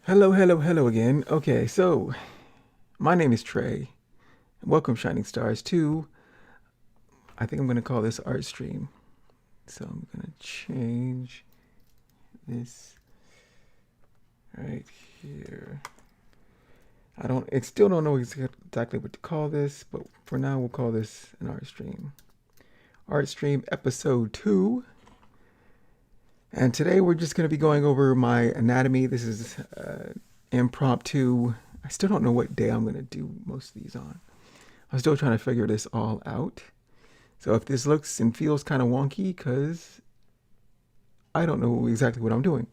Hello, hello, hello again. Okay, so my name is Trey. Welcome, Shining Stars, to I think I'm going to call this ArtStream. So I'm going to change this right here. I still don't know exactly what to call this, but for now we'll call this an ArtStream. ArtStream episode 2. And today we're just going to be going over my anatomy. This is impromptu. I still don't know what day I'm going to do most of these on. I'm still trying to figure this all out. So if this looks and feels kind of wonky, because I don't know exactly what I'm doing,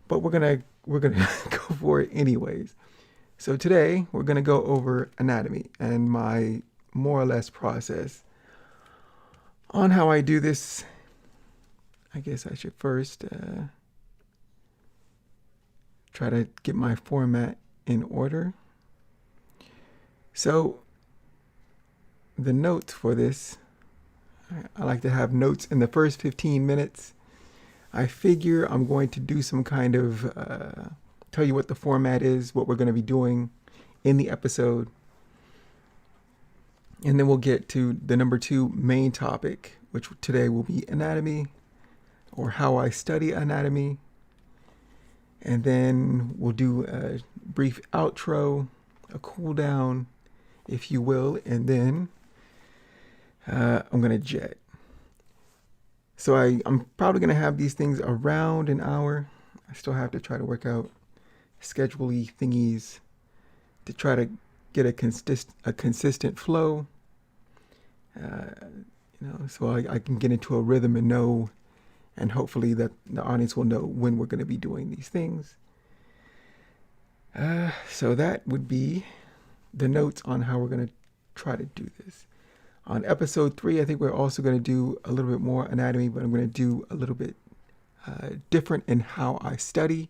but we're gonna go for it anyways. So today we're gonna go over anatomy and my more or less process on how I do this. I guess I should first try to get my format in order. So the notes for this, I like to have notes in the first 15 minutes. I figure I'm going to do some kind of tell you what the format is, what we're going to be doing in the episode. And then we'll get to the number 2 main topic, which today will be anatomy, or how I study anatomy. And then we'll do a brief outro, a cool down, if you will, and then I'm going to jet. So I'm probably going to have these things around an hour. I still have to try to work out schedule-y thingies to try to get a consistent flow. So I can get into a rhythm and know, and hopefully that the audience will know when we're going to be doing these things. So that would be the notes on how we're going to try to do this. On episode 3, I think we're also going to do a little bit more anatomy, but I'm going to do a little bit different in how I study.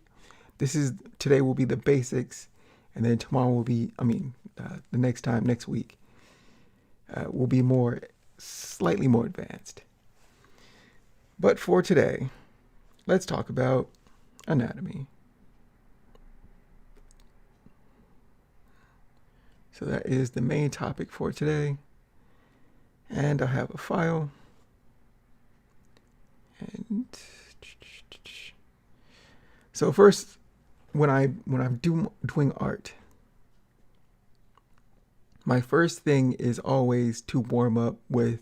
Today will be the basics, and then tomorrow will be, the next week, will be slightly more advanced. But for today, let's talk about anatomy. So that is the main topic for today. And I have a file. And so first, when I'm doing art, my first thing is always to warm up with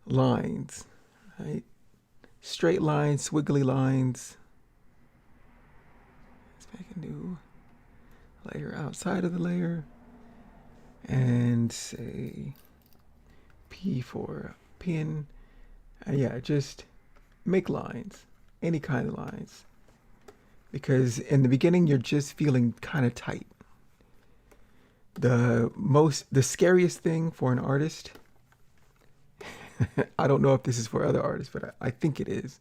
lines, right? Straight lines, squiggly lines. Let's make a new layer outside of the layer, and say P for pin. And yeah, just make lines, any kind of lines. Because in the beginning, you're just feeling kind of tight. The scariest thing for an artist, I don't know if this is for other artists, but I think it is.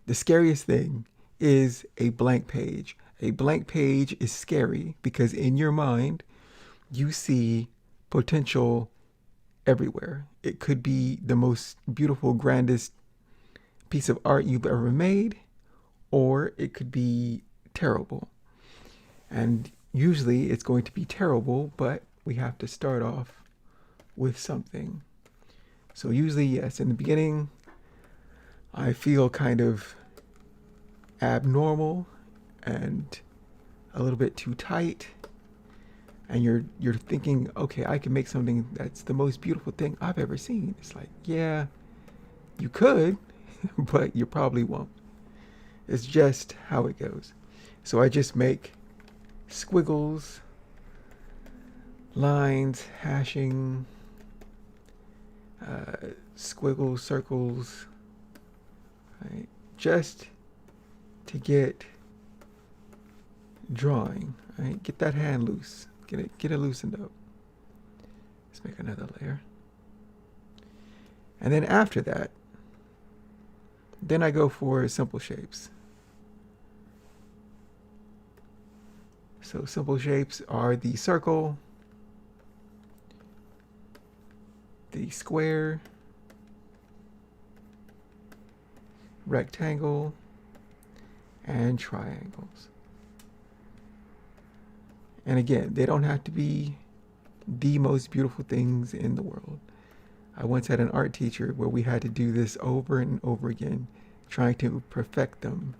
The scariest thing is a blank page. A blank page is scary because in your mind, you see potential everywhere. It could be the most beautiful, grandest piece of art you've ever made, or it could be terrible. And usually it's going to be terrible, but we have to start off with something. So usually, yes, in the beginning, I feel kind of abnormal and a little bit too tight. And you're thinking, okay, I can make something that's the most beautiful thing I've ever seen. It's like, yeah, you could, but you probably won't. It's just how it goes. So I just make squiggles, lines, hashing, squiggles, circles, right? Just to get drawing, right? Get that hand loose. Get it loosened up. Let's make another layer. And then after that, then I go for simple shapes. So simple shapes are the circle, the square, rectangle, and triangles. And again, they don't have to be the most beautiful things in the world. I once had an art teacher where we had to do this over and over again, trying to perfect them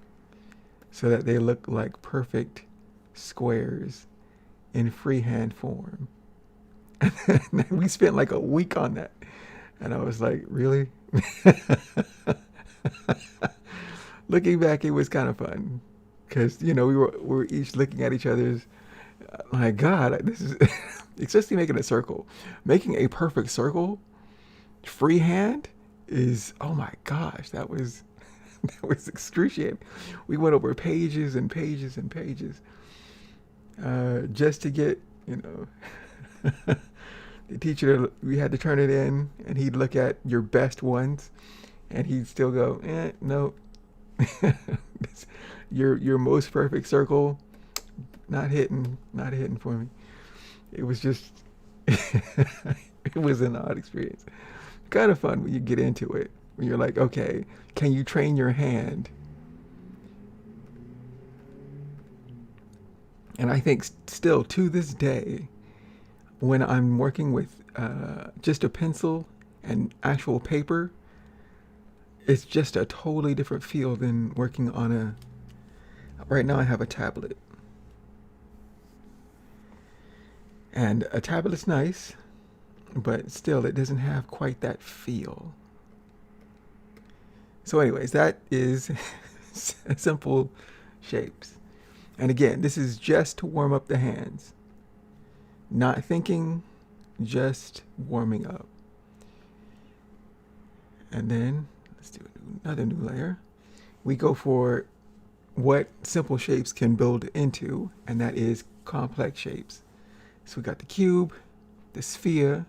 so that they look like perfect squares in freehand form. And we spent like a week on that. And I was like, really? Looking back, it was kind of fun because, we were each looking at each other's, my God, this is, especially making a circle. Making a perfect circle freehand is, oh my gosh, that was that was excruciating. We went over pages and pages and pages just to get, the teacher, we had to turn it in and he'd look at your best ones and he'd still go, no. Your most perfect circle, not hitting for me. It was just, it was an odd experience. Kind of fun when you get into it. When you're like, okay, can you train your hand? And I think still to this day, when I'm working with just a pencil and actual paper, it's just a totally different feel than working on right now I have a tablet. And a tablet's nice, but still it doesn't have quite that feel. So anyways, that is simple shapes. And again, this is just to warm up the hands. Not thinking, just warming up. And then let's do another new layer. We go for what simple shapes can build into, and that is complex shapes. So we got the cube, the sphere,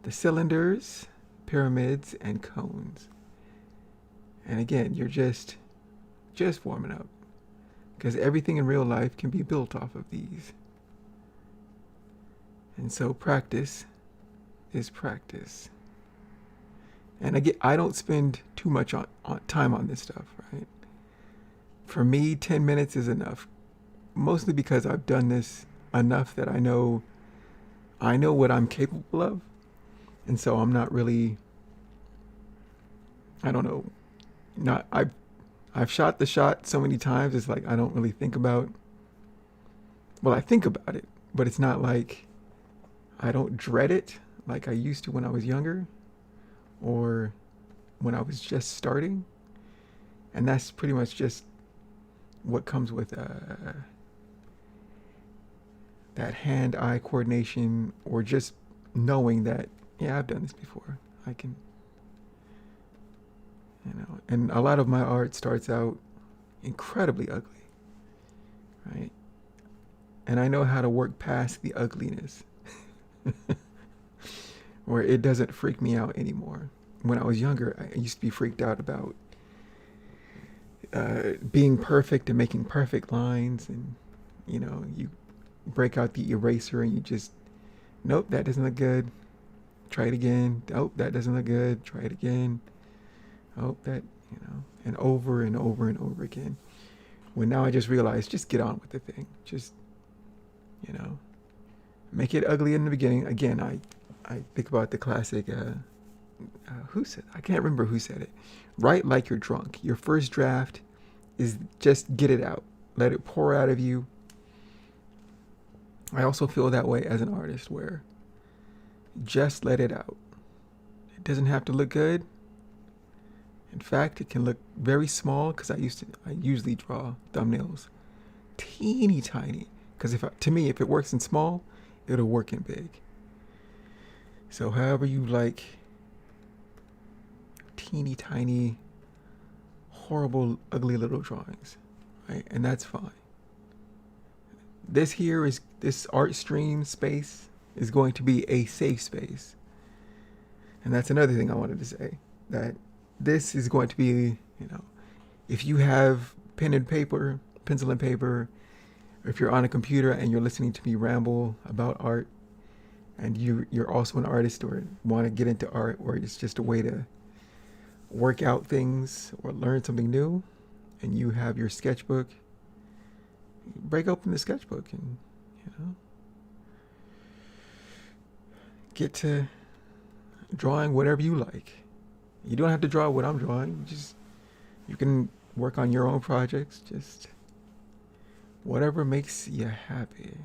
the cylinders, pyramids, and cones. And again, you're just warming up, because everything in real life can be built off of these. And so practice is practice. And again, I don't spend too much on time on this stuff, right? For me, 10 minutes is enough, mostly because I've done this enough that I know what I'm capable of. And so I'm not really, I don't know, I've shot the shot so many times, it's like I don't really think about, well, I think about it, but it's not like I don't dread it like I used to when I was younger or when I was just starting. And that's pretty much just what comes with that hand-eye coordination, or just knowing that, yeah, I've done this before. I can, and a lot of my art starts out incredibly ugly, right? And I know how to work past the ugliness where it doesn't freak me out anymore. When I was younger, I used to be freaked out about being perfect and making perfect lines, and you break out the eraser and you just, nope, that doesn't look good, try it again. Oh, that doesn't look good, try it again. Oh, that, and over and over and over again. When now I just realize, just get on with the thing. Just, make it ugly in the beginning. Again, I think about the classic, I can't remember who said it. Write like you're drunk. Your first draft is just get it out. Let it pour out of you. I also feel that way as an artist, where just let it out. It doesn't have to look good. In fact, it can look very small, because I usually draw thumbnails teeny tiny, because to me, if it works in small, it'll work in big. So however you like, teeny tiny, horrible, ugly little drawings, right? And that's fine. This ArtStream space is going to be a safe space. And that's another thing I wanted to say, that this is going to be, if you have pencil and paper, or if you're on a computer and you're listening to me ramble about art, and you're also an artist or want to get into art, or it's just a way to work out things or learn something new, and you have your sketchbook, break open the sketchbook and You know, get to drawing whatever you like. You don't have to draw what I'm drawing. You can work on your own projects. Just whatever makes you happy.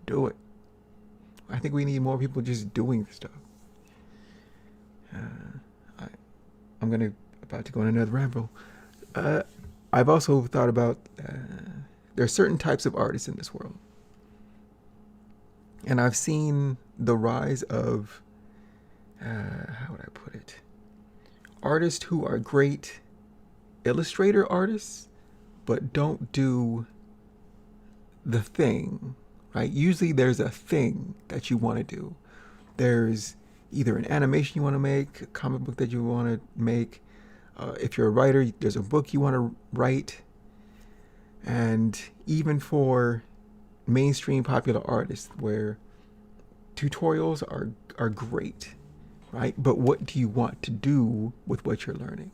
Do it. I think we need more people just doing stuff. I'm about to go on another ramble. I've also thought about there are certain types of artists in this world, and I've seen the rise of how would I put it? Artists who are great illustrator artists, but don't do the thing, right? Usually there's a thing that you want to do. There's either an animation you want to make, a comic book that you want to make. If you're a writer, there's a book you want to write. And even for mainstream popular artists where tutorials are great, right? But what do you want to do with what you're learning?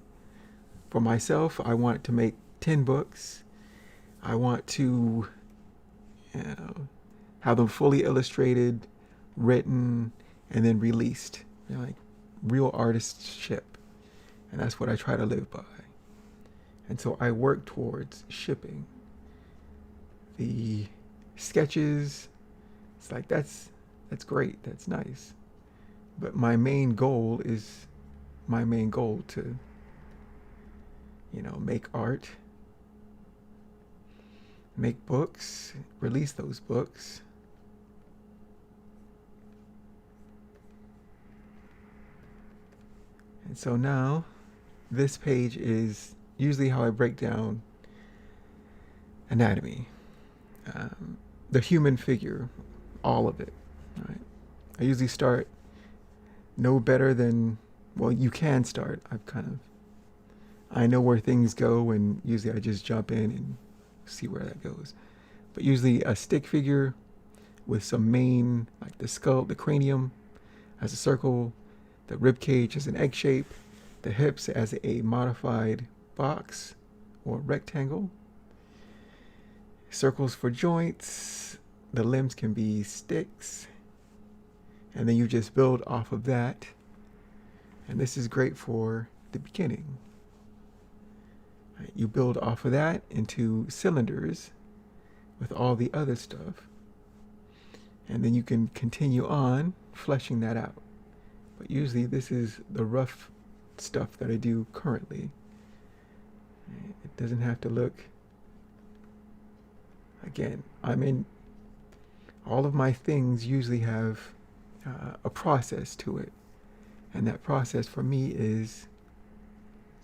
For myself, I want to make 10 books. I want to have them fully illustrated, written, and then released. Like real artistship. And that's what I try to live by. And so I work towards shipping. The sketches, it's like that's great, that's nice. But my main goal to, make art, make books, release those books. And so now, this page is usually how I break down anatomy, the human figure, all of it, right? I usually start no better than, well, you can start. I know where things go, and usually I just jump in and see where that goes. But usually a stick figure with some main, like the skull, the cranium as a circle, the rib cage as an egg shape, the hips as a modified box or rectangle, circles for joints, the limbs can be sticks, and then you just build off of that. And this is great for the beginning. Right, you build off of that into cylinders with all the other stuff, and then you can continue on fleshing that out. But usually this is the rough stuff that I do currently. It doesn't have to look, again, all of my things usually have a process to it. And that process for me is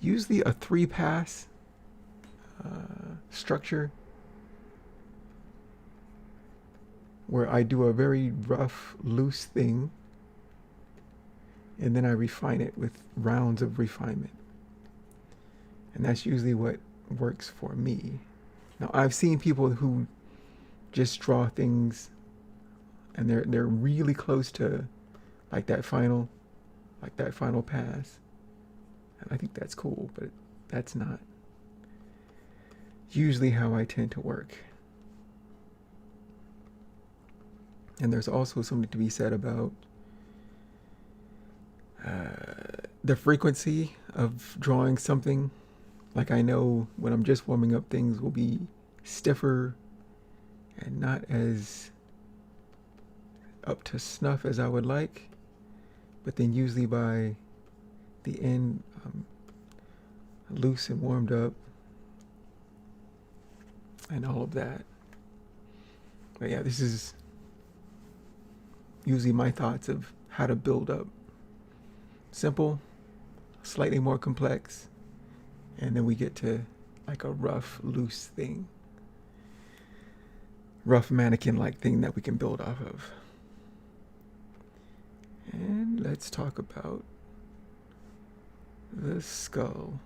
usually a 3-pass structure where I do a very rough, loose thing, and then I refine it with rounds of refinement. And that's usually what works for me. Now, I've seen people who just draw things and they're really close to like that final pass. And I think that's cool, but that's not usually how I tend to work. And there's also something to be said about the frequency of drawing something. Like I know when I'm just warming up, things will be stiffer and not as up to snuff as I would like. But then usually by the end, I'm loose and warmed up and all of that. But yeah, this is usually my thoughts of how to build up. Simple, slightly more complex, and then we get to like a rough, loose thing. Rough mannequin-like thing that we can build off of. And let's talk about the skull.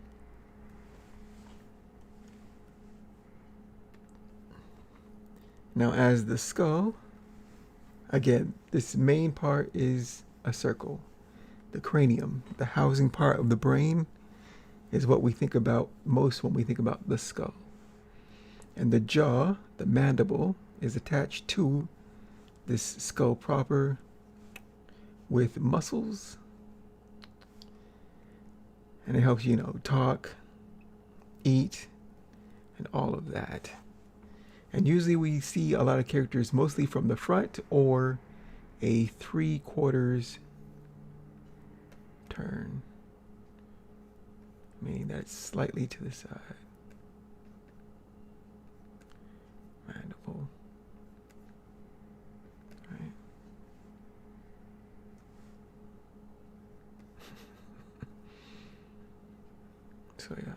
Now, as the skull, again, this main part is a circle. The cranium, the housing part of the brain, is what we think about most when we think about the skull. And the jaw, the mandible, is attached to this skull proper with muscles, and it helps you know talk, eat, and all of that. And usually we see a lot of characters mostly from the front or a 3/4 turn, meaning that it's slightly to the side. Mandible. Right. So yeah.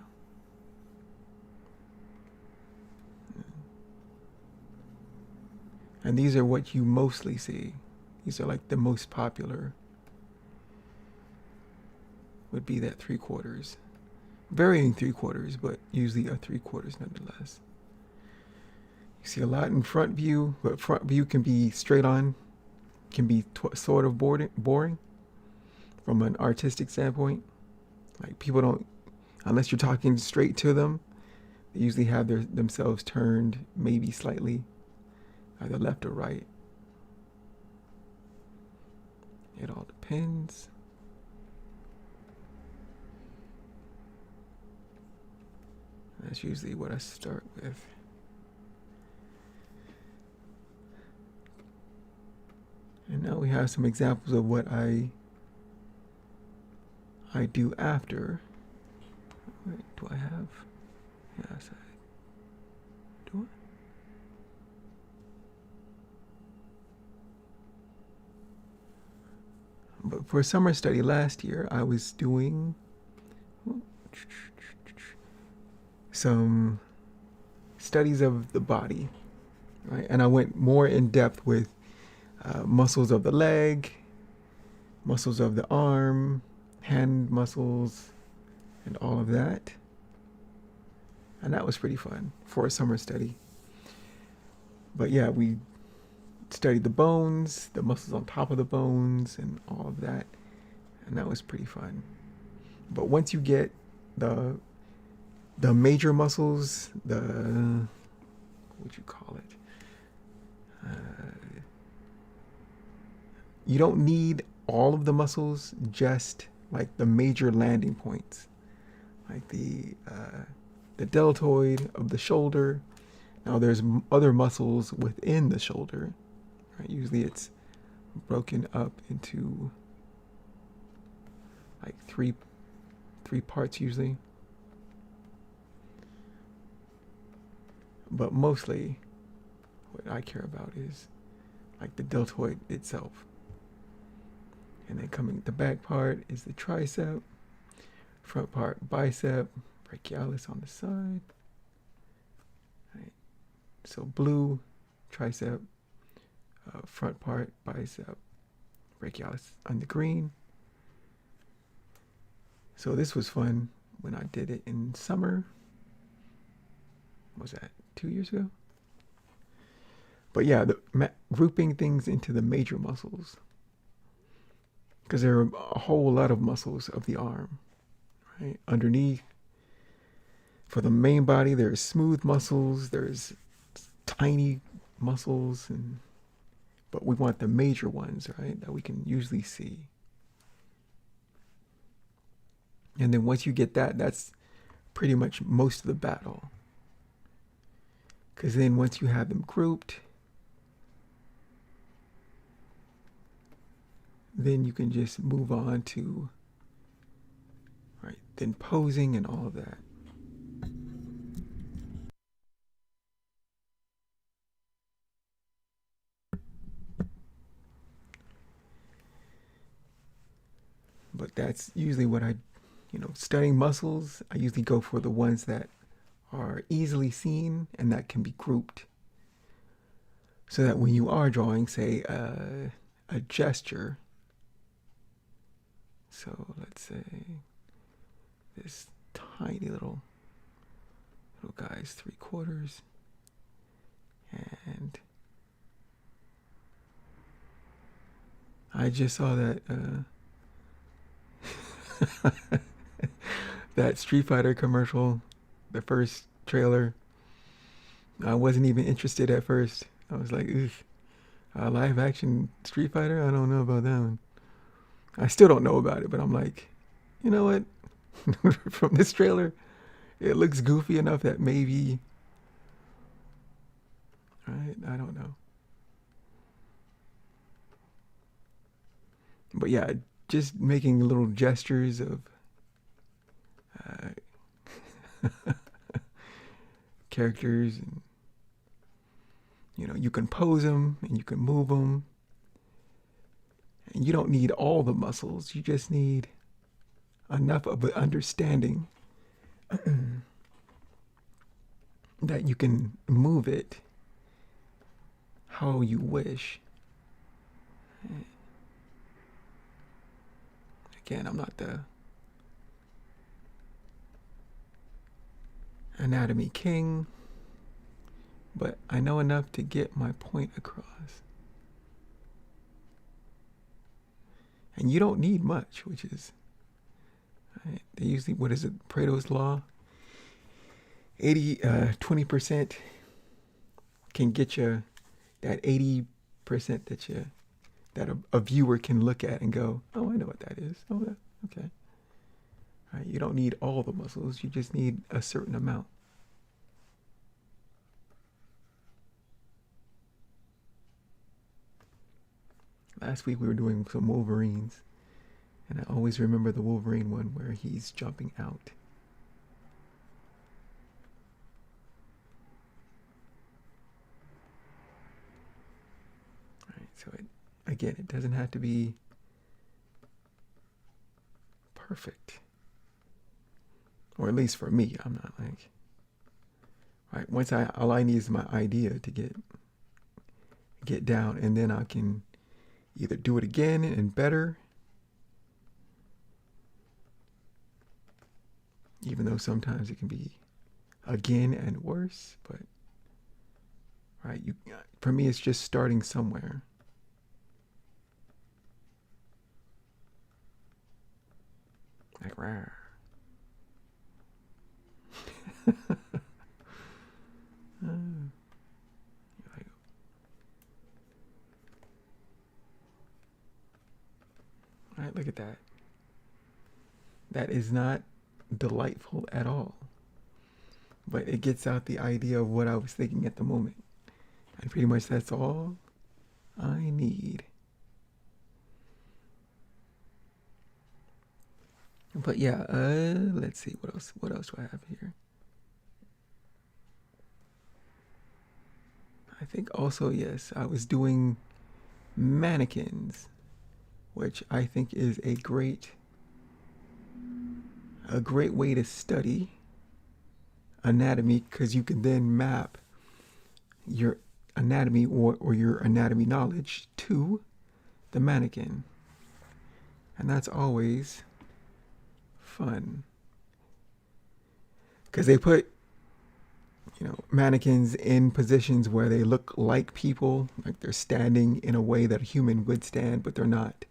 And these are what you mostly see. These are like the most popular. Would be that 3/4. Varying 3/4, but usually a 3/4 nonetheless. You see a lot in front view, but front view can be straight on, can be sort of boring from an artistic standpoint. Like people don't, unless you're talking straight to them, they usually have themselves turned maybe slightly, either left or right. It all depends. That's usually what I start with. And now we have some examples of what I do after. Wait, do I have? Yes, I do. But for summer study last year, I was doing some studies of the body, right? And I went more in depth with muscles of the leg, muscles of the arm, hand muscles, and all of that. And that was pretty fun for a summer study. But yeah, we studied the bones, the muscles on top of the bones, and all of that. And that was pretty fun. But once you get the major muscles, the, what would you call it? You don't need all of the muscles, just like the major landing points, like the deltoid of the shoulder. Now there's other muscles within the shoulder, right? Usually it's broken up into like three parts usually. But mostly what I care about is like the deltoid itself. And then coming the back part is the tricep, front part bicep, brachialis on the side. Right. So blue, tricep, front part bicep, brachialis on the green. So this was fun when I did it in summer. What was that 2 years ago? But yeah, grouping things into the major muscles, because there are a whole lot of muscles of the arm, right? Underneath, for the main body, there's smooth muscles, there's tiny muscles, but we want the major ones, right? That we can usually see. And then once you get that, that's pretty much most of the battle. Because then once you have them grouped, then you can just move on to, right, then posing and all of that. But that's usually what studying muscles, I usually go for the ones that are easily seen and that can be grouped. So that when you are drawing, say, a gesture, so let's say this tiny little guy's 3/4, and I just saw that that Street Fighter commercial, the first trailer. I wasn't even interested at first. I was like, ugh, live action Street Fighter. I don't know about that one. I still don't know about it, but I'm like, you know what? From this trailer, it looks goofy enough that maybe, right? I don't know. But yeah, just making little gestures of uh, characters, and you can pose them and you can move them, and you don't need all the muscles. You just need enough of an understanding that you can move it how you wish. Again, I'm not the anatomy king, but I know enough to get my point across. And you don't need much, which is, right, they usually, what is it, Pareto's law? 20% can get you that 80% that a viewer can look at and go, oh, I know what that is. Oh, okay. All right, you don't need all the muscles. You just need a certain amount. Last week we were doing some Wolverines, and I always remember the Wolverine one where he's jumping out. All right, so again, it doesn't have to be perfect. Or at least for me, I'm not like, right, once all I need is my idea to get down, and then I can either do it again and better, even though sometimes it can be again and worse, but right, for me it's just starting somewhere. Like rah. All right, look at that. That is not delightful at all. But it gets out the idea of what I was thinking at the moment. And pretty much that's all I need. But yeah, let's see, what else do I have here? I think also, yes, I was doing mannequins, which I think is a great way to study anatomy, because you can then map your anatomy or your anatomy knowledge to the mannequin. And that's always fun, because they put mannequins in positions where they look like people, like they're standing in a way that a human would stand, but they're not,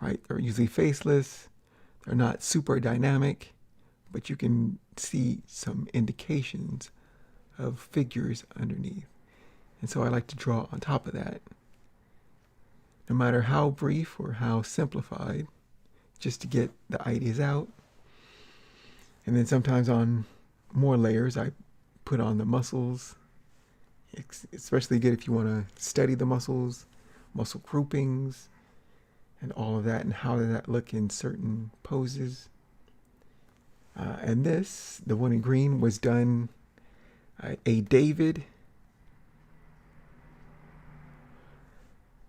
right? They're usually faceless. They're not super dynamic, but you can see some indications of figures underneath. And so I like to draw on top of that, no matter how brief or how simplified, just to get the ideas out. And then sometimes on more layers, I put on the muscles. It's especially good if you want to study the muscles, muscle groupings, and all of that, and how does that look in certain poses. And the one in green, was done a David,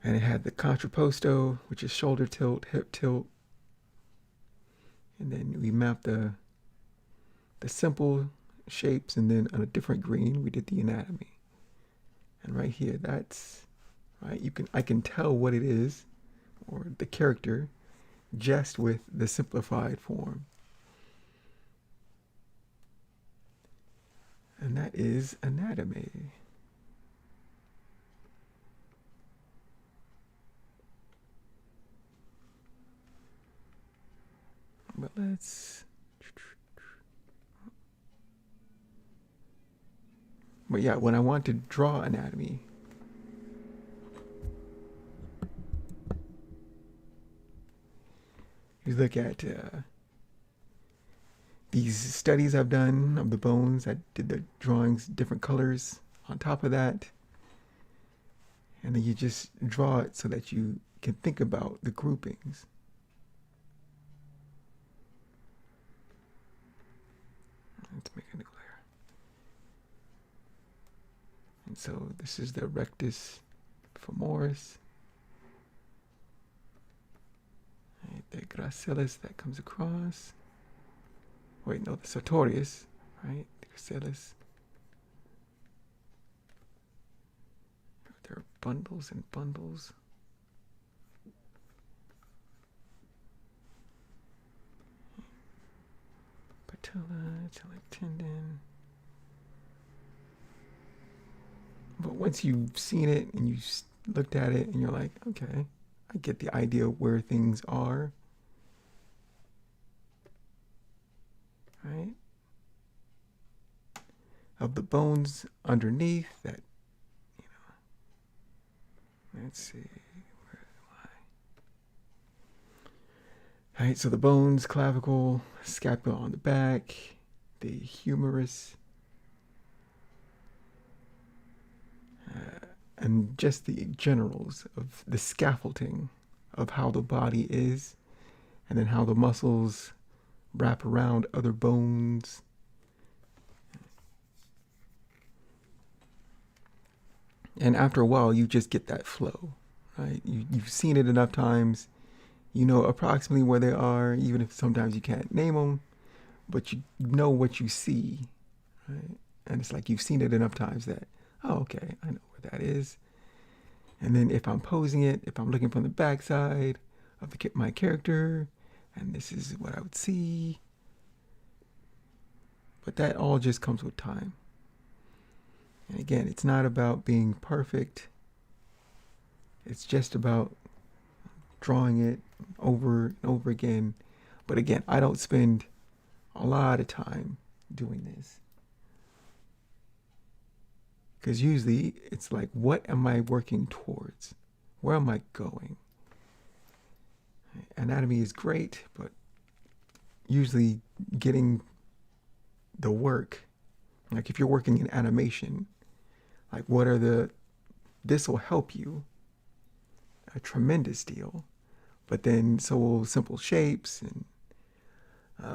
and it had the contrapposto, which is shoulder tilt, hip tilt, and then we mapped the simple shapes, and then on a different green we did the anatomy. And right here, that's right, I can tell what it is, or the character, just with the simplified form. And that is anatomy. But yeah, when I want to draw anatomy, you look at these studies I've done of the bones, I did the drawings, different colors on top of that. And then you just draw it so that you can think about the groupings. Let's make a new layer. And so this is the rectus femoris. Right, the gracilis that comes across. Wait, no, the sartorius, right? The gracilis. There are bundles and bundles. Patella, atellar tendon. But once you've seen it and you looked at it and you're like, okay, I get the idea of where things are, right? Of the bones underneath that, you know, let's see, where am I? All right, so the bones, clavicle, scapula on the back, the humerus, and just the generals of the scaffolding of how the body is, and then how the muscles wrap around other bones. And after a while, you just get that flow, right? You've seen it enough times, you know approximately where they are, even if sometimes you can't name them, but you know what you see, right? And it's like you've seen it enough times that, oh, okay, I know where that is. And then if I'm posing it, if I'm looking from the backside of my character, and this is what I would see. But that all just comes with time. And again, it's not about being perfect. It's just about drawing it over and over again. But again, I don't spend a lot of time doing this. Because usually it's like, what am I working towards? Where am I going? Anatomy is great, but usually getting the work, like if you're working in animation, like what are this will help you a tremendous deal. But then so will simple shapes and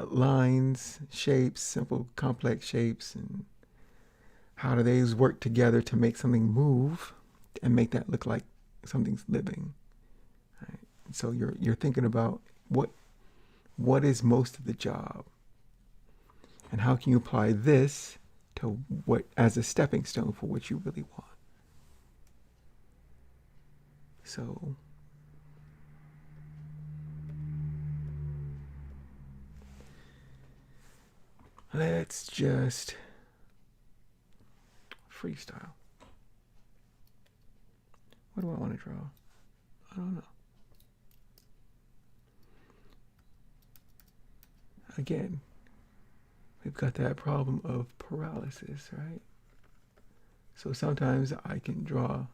lines, shapes, simple complex shapes, and how do these work together to make something move and make that look like something's living? Right? So you're thinking about what is most of the job, and how can you apply this to what as a stepping stone for what you really want. So let's just freestyle. What do I want to draw? I don't know. Again, we've got that problem of paralysis, right? So sometimes I can draw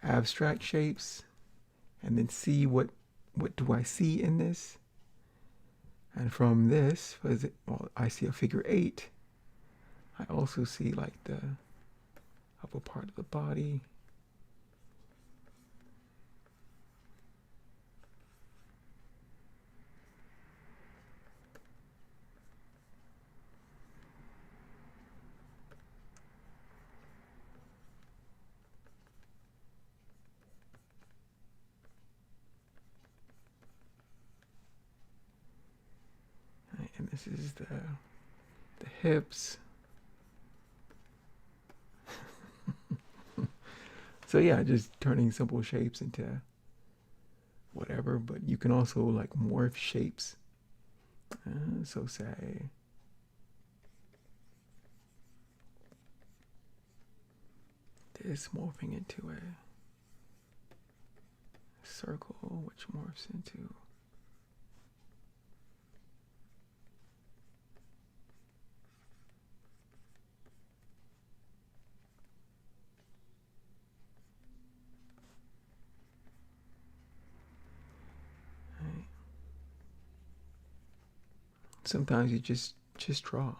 abstract shapes and then see what do I see in this. And from this, I see a figure 8. I also see like the upper part of the body. And this is the hips. So yeah, just turning simple shapes into whatever, but you can also like morph shapes. So say this morphing into a circle, which morphs into Sometimes you just draw.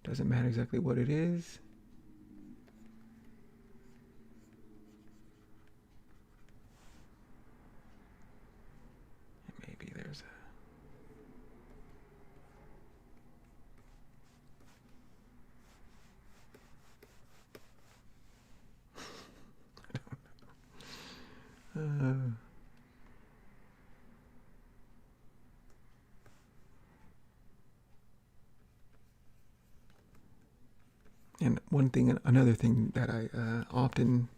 Doesn't matter exactly what it is. Maybe there's a and another thing that I often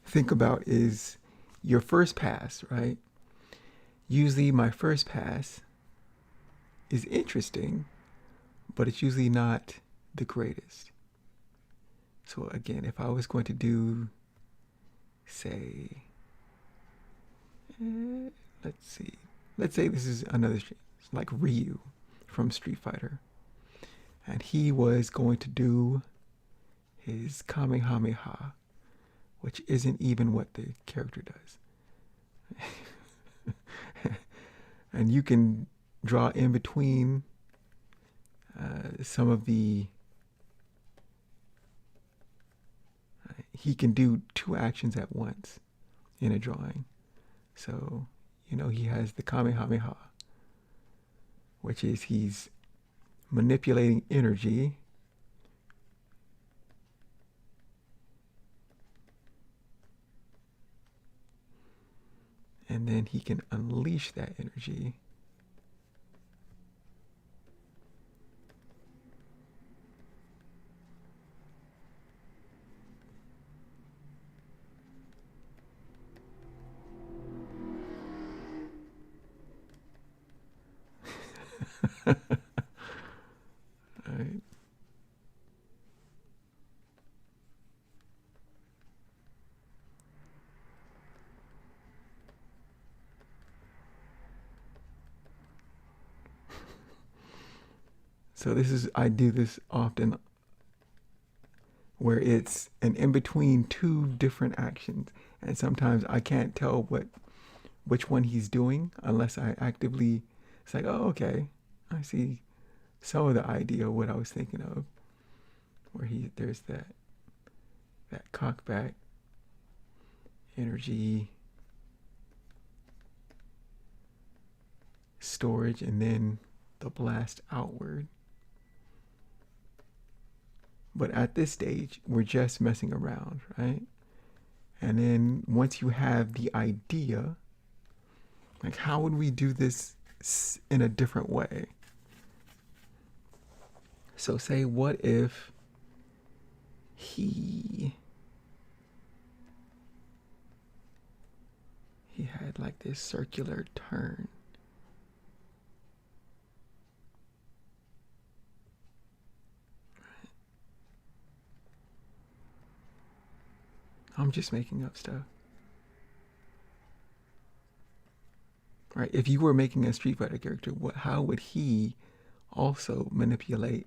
think about is your first pass, right? Usually my first pass is interesting, but it's usually not the greatest. So again, if I was going to do, say, let's see, let's say this is another like Ryu from Street Fighter, and he was going to do his Kamehameha, which isn't even what the character does. And you can draw in between some of the. He can do two actions at once in a drawing. So, he has the Kamehameha, which is he's manipulating energy. And then he can unleash that energy. Right. So I do this often where it's an in between two different actions. And sometimes I can't tell which one he's doing unless I actively, it's like, oh, okay, I see some of the idea of what I was thinking of, where there's that cockback energy storage and then the blast outward. But at this stage, we're just messing around, right? And then once you have the idea, like how would we do this in a different way? So say, what if he had like this circular turn? I'm just making up stuff. Right? If you were making a Street Fighter character, how would he also manipulate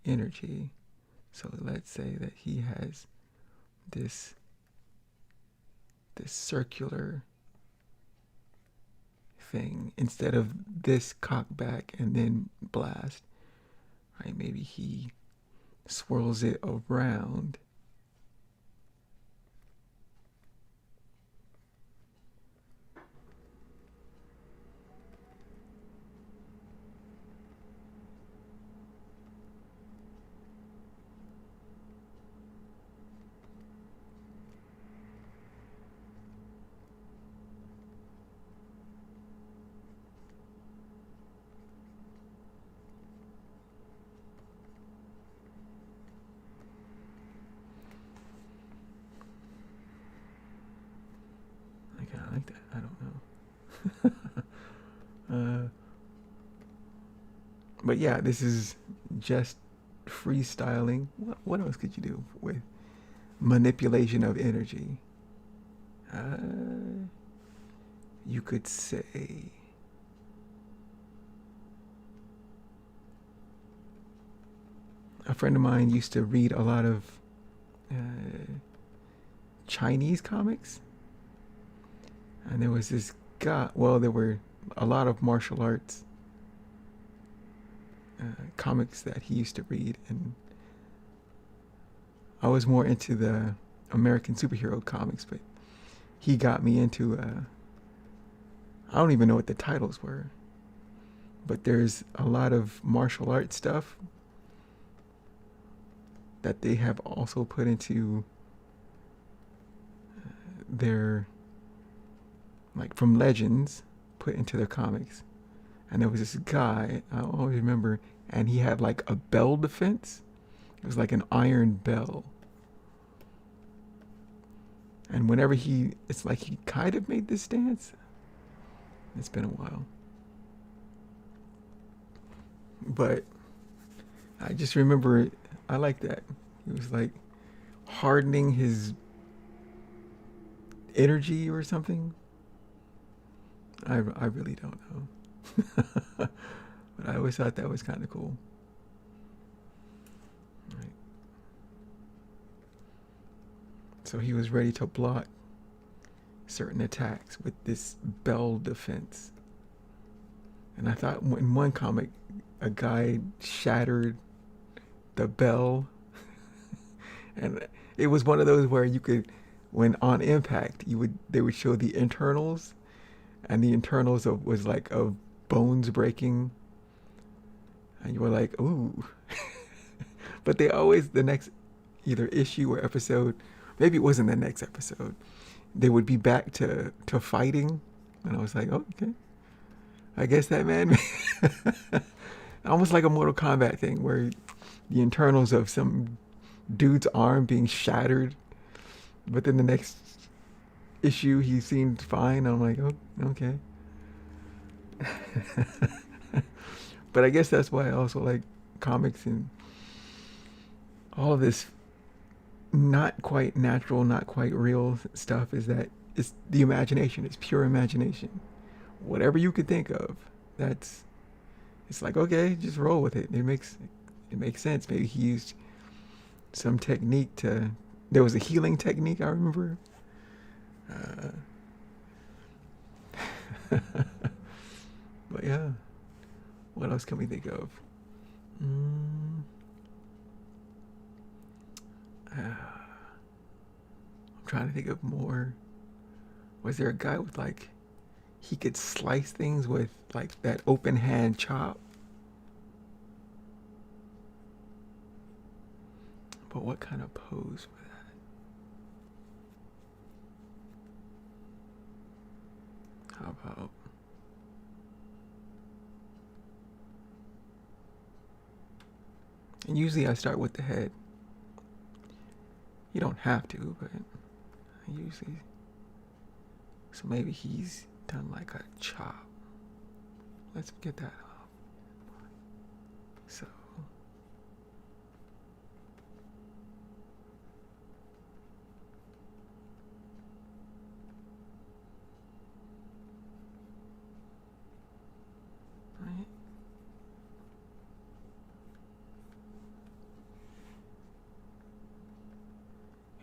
energy? So let's say that he has this circular thing instead of this cock back and then blast. Right? Maybe he swirls it around. I like that. I don't know. But yeah, this is just freestyling. What else could you do with manipulation of energy? You could say, a friend of mine used to read a lot of uh, Chinese comics, and there was this guy. Well, there were a lot of martial arts comics that he used to read, and I was more into the American superhero comics, but he got me into I don't even know what the titles were, but there's a lot of martial arts stuff that they have also put into their, like, from Legends, put into their comics. And there was this guy, I always remember, and he had like a bell defense. It was like an iron bell. And whenever it's like he kind of made this stance. It's been a while. But I just remember, I like that. He was like hardening his energy or something. I really don't know. But I always thought that was kind of cool. Right. So he was ready to block certain attacks with this bell defense. And I thought in one comic, a guy shattered the bell. And it was one of those where you could, when on impact, they would show the internals, and the internals was like of bones breaking, and you were like, ooh. But they always, the next either issue or episode, maybe it wasn't the next episode, they would be back to fighting, and I was like, oh, okay, I guess that man, almost like a Mortal Kombat thing where the internals of some dude's arm being shattered, but then the next issue he seemed fine. I'm like, oh, okay. But I guess that's why I also like comics and all of this not quite natural, not quite real stuff, is that it's the imagination. It's pure imagination. Whatever you could think of, it's like, okay, just roll with it. It makes sense. Maybe he used some technique there was a healing technique, I remember. But yeah, what else can we think of? I'm trying to think of more. Was there a guy with like, he could slice things with like that open hand chop? But what kind of pose was that? How about, and usually I start with the head. You don't have to, but I usually, so maybe he's done like a chop. Let's get that off. So right.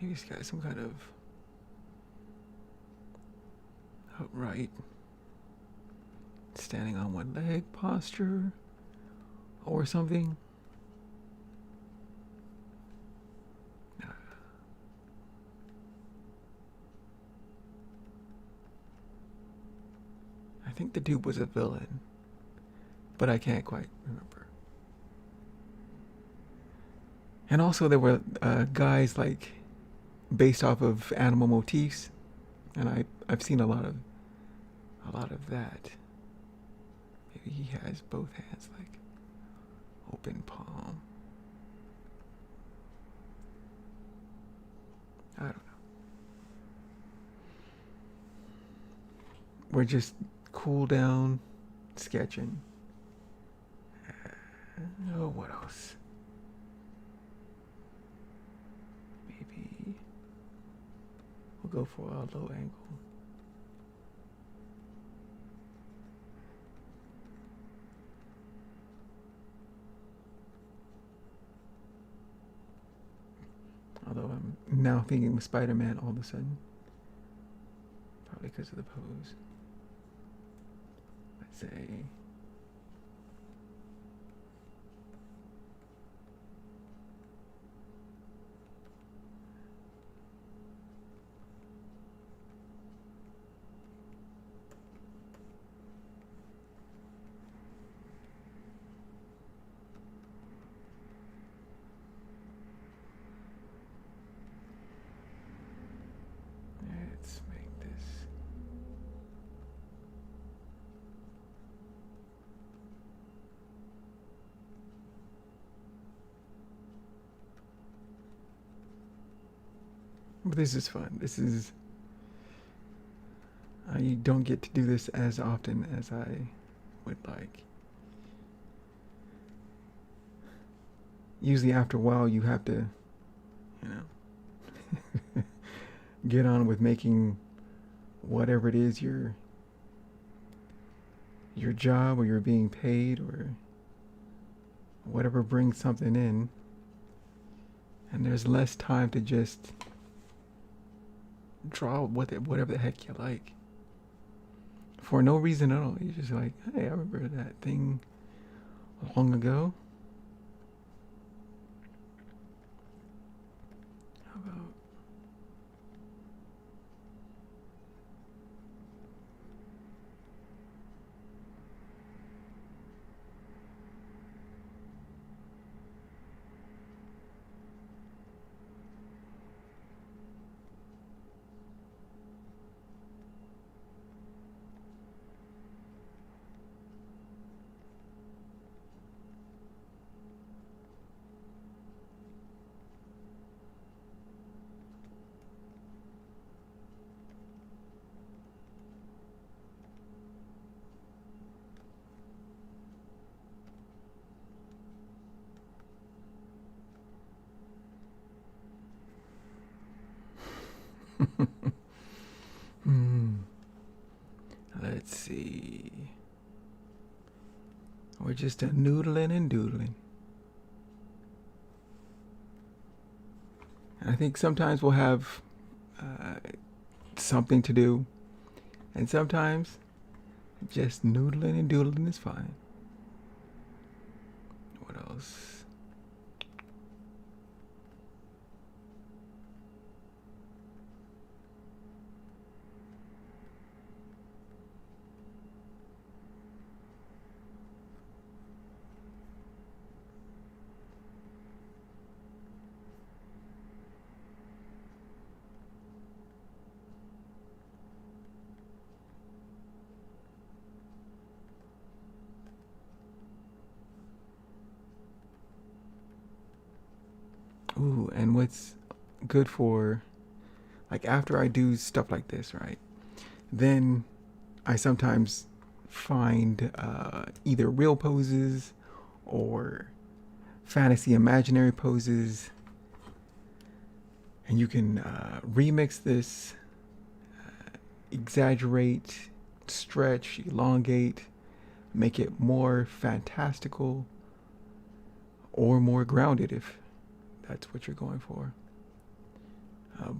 Maybe he's got some kind of upright, standing on one leg posture or something. I think the dude was a villain, but I can't quite remember. And also there were guys like based off of animal motifs, and I've seen a lot of that. Maybe he has both hands like open palm. I don't know. We're just cool down sketching. Oh, what else? Maybe we'll go for a low angle. Although I'm now thinking of Spider-Man all of a sudden. Probably because of the pose. Let's say But this is fun. This is, I don't get to do this as often as I would like. Usually after a while you have to, you know, get on with making whatever it is your job, or you're being paid, or whatever brings something in, and there's less time to just draw whatever the heck you like for no reason at all. You're just like, hey, I remember that thing long ago. How about hmm, let's see. We're just a noodling and doodling. And I think sometimes we'll have something to do, and sometimes just noodling and doodling is fine. What else? Ooh, and what's good for, like, after I do stuff like this, right? Then I sometimes find either real poses or fantasy imaginary poses, and you can remix this, exaggerate, stretch, elongate, make it more fantastical or more grounded if that's what you're going for.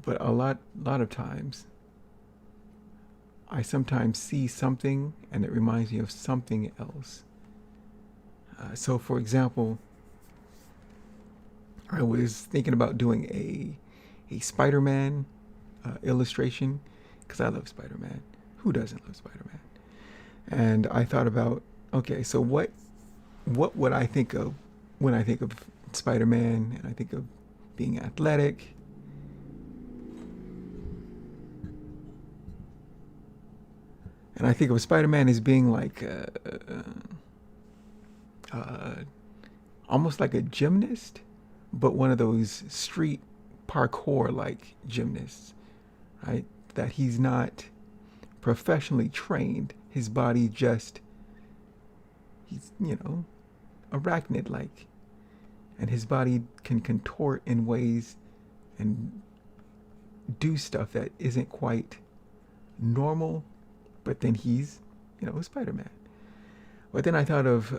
But a lot of times, I sometimes see something and it reminds me of something else. So, for example, I was thinking about doing a Spider-Man illustration because I love Spider-Man. Who doesn't love Spider-Man? And I thought about, okay, so what would I think of when I think of Spider-Man and I think of being athletic? And I think of Spider-Man as being like uh, almost like a gymnast, but one of those street parkour like gymnasts, right? That he's not professionally trained. His body just, he's, arachnid like. And his body can contort in ways and do stuff that isn't quite normal, but then he's, Spider-Man. But then I thought of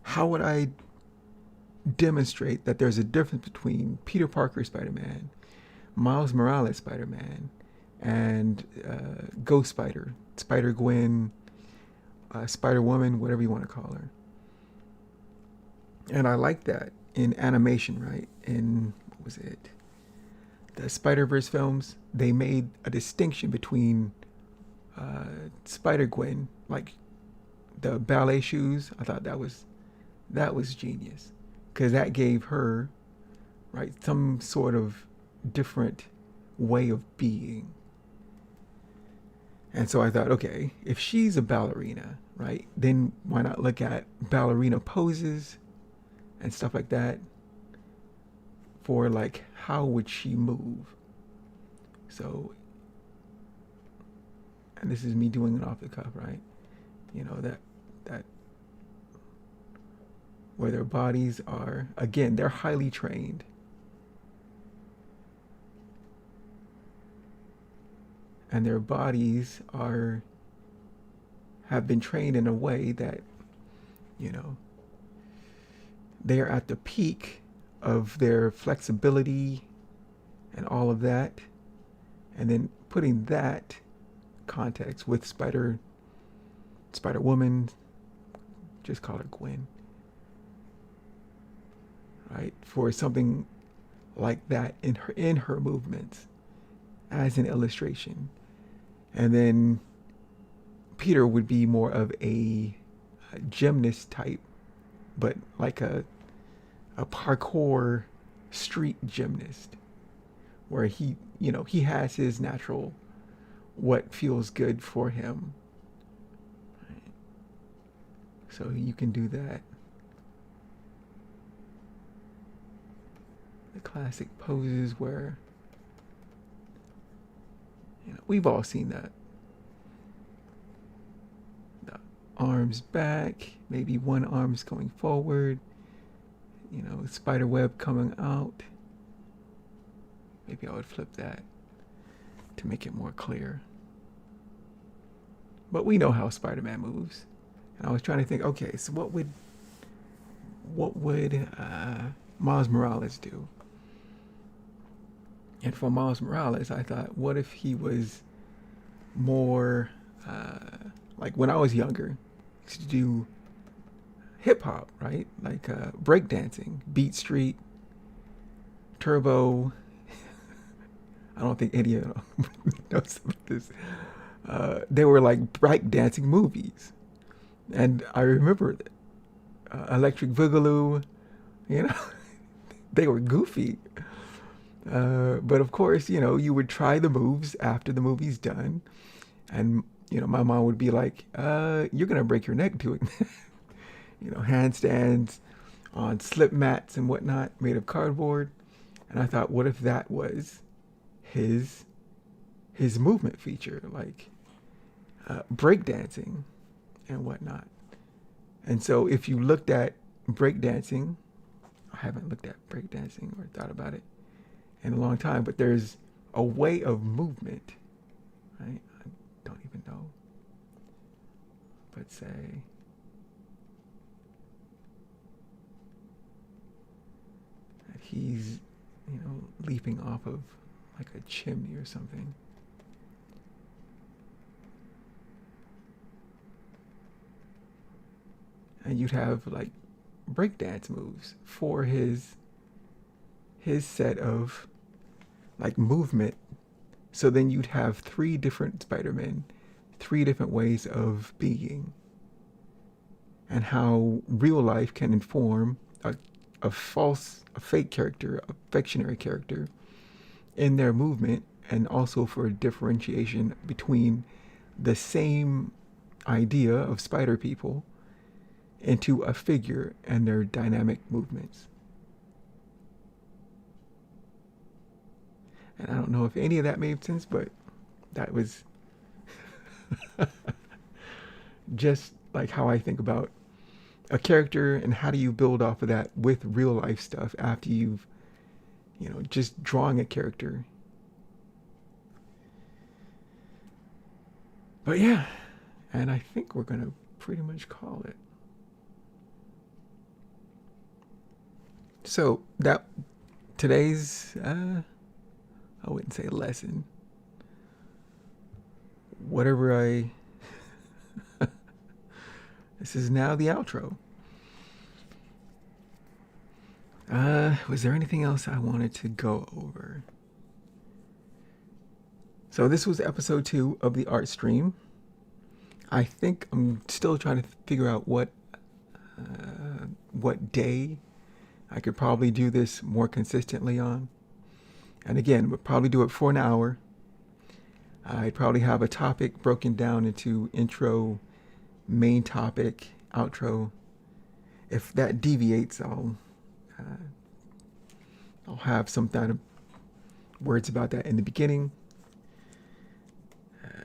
how would I demonstrate that there's a difference between Peter Parker Spider-Man, Miles Morales Spider-Man, and Ghost Spider, Spider-Gwen, Spider-Woman, whatever you want to call her. And I like that in animation, right? In, what was it? The Spider-Verse films, they made a distinction between Spider-Gwen, like the ballet shoes. I thought that was genius, because that gave her, right, some sort of different way of being. And so I thought, okay, if she's a ballerina, right, then why not look at ballerina poses and stuff like that for, like, how would she move? So, and this is me doing it off the cuff, right? You know, that where their bodies are, again, they're highly trained. And their bodies have been trained in a way that, you know, they are at the peak of their flexibility and all of that. And then putting that context with Spider Woman, just call her Gwen, right? For something like that in her movements as an illustration. And then Peter would be more of a gymnast type, but like a parkour street gymnast, where he, you know, he has his natural, what feels good for him. Right? So you can do that. The classic poses where, you know, we've all seen that. The arms back, maybe one arm's going forward, you know, spider web coming out. Maybe I would flip that to make it more clear. But we know how Spider-Man moves. And I was trying to think, okay, so what would Miles Morales do? And for Miles Morales, I thought, what if he was more like when I was younger, I used to do hip hop, right? Like breakdancing, Beat Street, Turbo. I don't think any of them knows about this. They were like breakdancing movies. And I remember Electric Boogaloo, you know, they were goofy. But of course, you know, you would try the moves after the movie's done. And, you know, my mom would be like, you're going to break your neck doing that. You know, handstands on slip mats and whatnot made of cardboard. And I thought, what if that was his movement feature, like breakdancing and whatnot. And so if you looked at breakdancing, I haven't looked at breakdancing or thought about it in a long time, but there's a way of movement, right? I don't even know. But say, that he's, you know, leaping off of like a chimney or something. And you'd have like breakdance moves for his set of like movement. So then you'd have 3 different Spider-Men, 3 different ways of being, and how real life can inform a fake character, a fictionary character, in their movement, and also for differentiation between the same idea of spider people into a figure and their dynamic movements. And I don't know if any of that made sense, but that was just like how I think about a character and how do you build off of that with real life stuff after you've, you know, just drawing a character. But yeah, and I think we're gonna pretty much call it. So that today's I wouldn't say lesson. Whatever I this is now the outro. Was there anything else I wanted to go over? So this was episode 2 of the Art Stream. I think I'm still trying to figure out what day I could probably do this more consistently on. And again, we'll probably do it for an hour. I'd probably have a topic broken down into intro, main topic, outro. If that deviates, I'll have some kind of words about that in the beginning.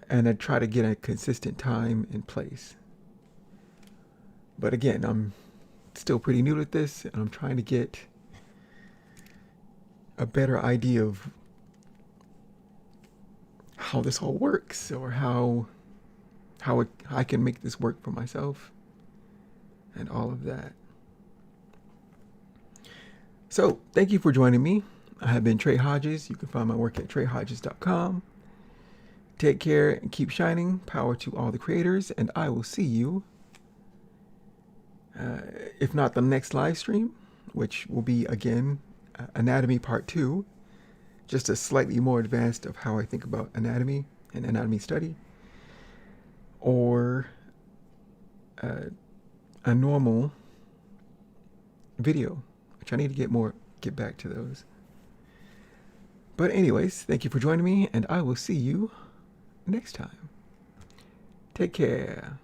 and I try to get a consistent time in place. But again, I'm still pretty new at this, and I'm trying to get a better idea of how this all works, or how I can make this work for myself and all of that. So thank you for joining me. I have been Trey Hodges. You can find my work at treyhodges.com. Take care and keep shining. Power to all the creators, and I will see you, if not the next live stream, which will be again anatomy part 2, just a slightly more advanced of how I think about anatomy and anatomy study, or a normal video, which I need to get back to those. But anyways, thank you for joining me, and I will see you next time. Take care.